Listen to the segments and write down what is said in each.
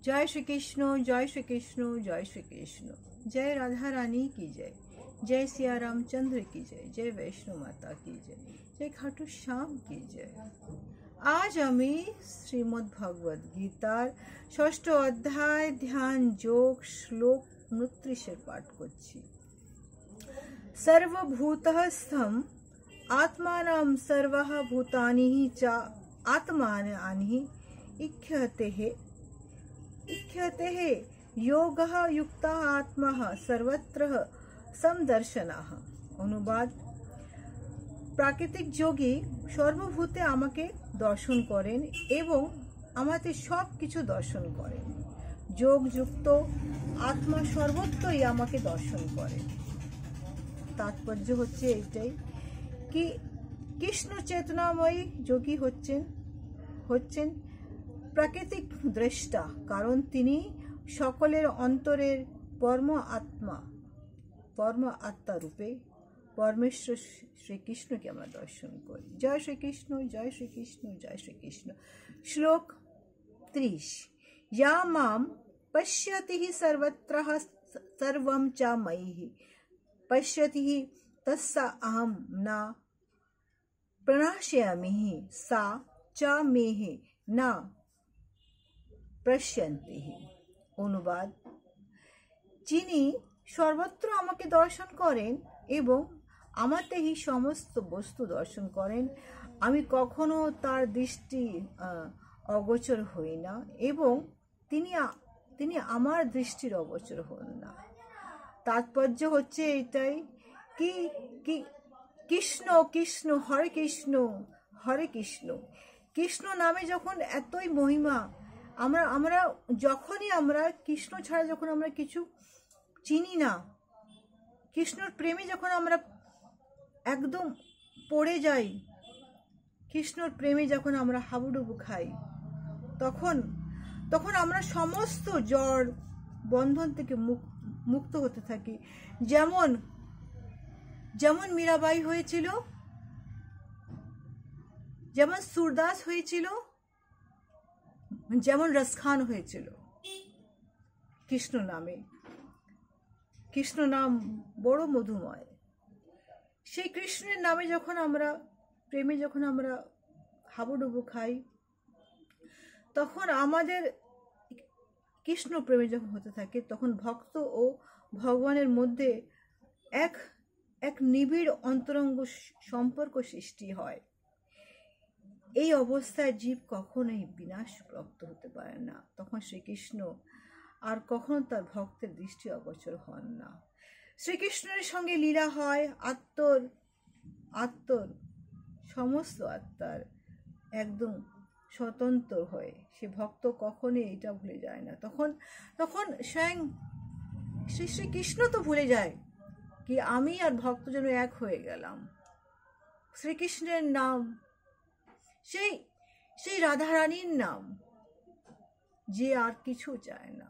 जय श्री कृष्ण, जय श्री कृष्ण, जय श्री कृष्ण। जय राधा रानी की जय, जय सिया रामचंद्र की जय, जय वैष्णो माता की जय, जय खाटू श्याम की जय। आज আমি শ্রীমদ্ ভগবদ গীতার ৬ষ্ঠ অধ্যায় ধ্যান যোগ শ্লোক ২৯ পাঠ করছি। সর্বভূতস্থম আত্মানাম সর্বঃ ভূতানি চ আত্মানি ইক্ষতেঃ যোগঃ যুক্তঃ আত্মা সর্বত্র সমদর্শনঃ। অনুবাদ: প্রাকৃতিক যোগী সর্বভূতে আমাকে দর্শন করেন এবং আমাদের সব কিছু দর্শন করেন। যোগযুক্ত আত্মা সর্বত্রই আমাকে দর্শন করেন। তাৎপর্য হচ্ছে এইটাই কি কৃষ্ণ চেতনাময়ী যোগী হচ্ছেন প্রাকৃতিক দ্রষ্টা, কারণ তিনি সকলের অন্তরের পরম আত্মা রূপে परमेश्वर श्री कृष्ण के আমরা দর্শন করি। जय श्री कृष्ण, जय श्री कृष्ण, जय श्री कृष्ण। श्लोक 30। या मां पश्यति सर्वत्र सर्वं च मयि पश्यति तस्सा अहं न प्रणश्यामि सा च मे न पश्यन्ति। অনুবাদ: যিনি সর্বত্র আমাকে দর্শন করেন এবং আমাতেই সমস্ত বস্তু দর্শন করেন, আমি কখনো তার দৃষ্টি অগোচর হই না এবং তিনি আমার দৃষ্টির অগোচর হন না। তাৎপর্য হচ্ছে এটাই কি কৃষ্ণ কৃষ্ণ হরে কৃষ্ণ হরে কৃষ্ণ। কৃষ্ণ নামে যখন এতই মহিমা, আমরা যখনই আমরা কৃষ্ণ ছাড়া যখন আমরা কিছু চিনি না, কৃষ্ণর প্রেমে যখন আমরা একদম পড়ে যাই, কৃষ্ণর প্রেমে যখন আমরা হাবুডুবু খাই, তখন আমরা সমস্ত জড় বন্ধন থেকে মুক্ত হতে থাকি। যেমন মীরাবাই হয়েছিল, যেমন সুরদাস হয়েছিল, যেমন রসখান হয়েছিল কৃষ্ণ নামে। কৃষ্ণ নাম বড় মধুময়। সেই কৃষ্ণের নামে যখন আমরা প্রেমে যখন আমরা হাবুডুবু খাই, তখন আমাদের কৃষ্ণ প্রেমে যখন হতে থাকে, তখন ভক্ত ও ভগবানের মধ্যে এক নিবিড় অন্তরঙ্গ সম্পর্ক সৃষ্টি হয়। এই অবস্থায় জীব কখনোই বিনাশপ্রাপ্ত হতে পারে না। তখন শ্রীকৃষ্ণ আর কখনো তার ভক্তের দৃষ্টি অগোচর হন না। শ্রীকৃষ্ণের সঙ্গে লীলা হয় সমস্ত আত্মার একদম স্বতন্ত্র হয়ে। সে ভক্ত কখনোই এটা ভুলে যায় না। তখন স্বয়ং শ্রীকৃষ্ণ তো ভুলে যায় কি আমি আর ভক্ত যেন এক হয়ে গেলাম। শ্রীকৃষ্ণের নাম সেই রাধারানীর নাম, যে আর কিছু চায় না,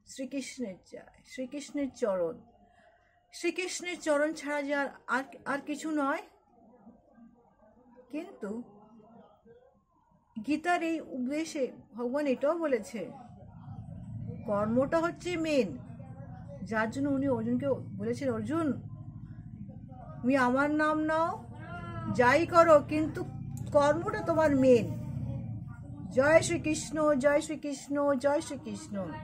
শ্রীকৃষ্ণের চায়, শ্রীকৃষ্ণের চরণ ছাড়া যে আর কিছু নয়। কিন্তু গীতার এই উপদেশে ভগবান এটাও বলেছে, কর্মটা হচ্ছে মেন, যার জন্য উনি অর্জুনকে বলেছেন, অর্জুন তুমি আমার নাম নাও, যাই করো, কিন্তু কর্মটা তোমার মেন। জয় শ্রীকৃষ্ণ, জয় শ্রীকৃষ্ণ, জয় শ্রীকৃষ্ণ।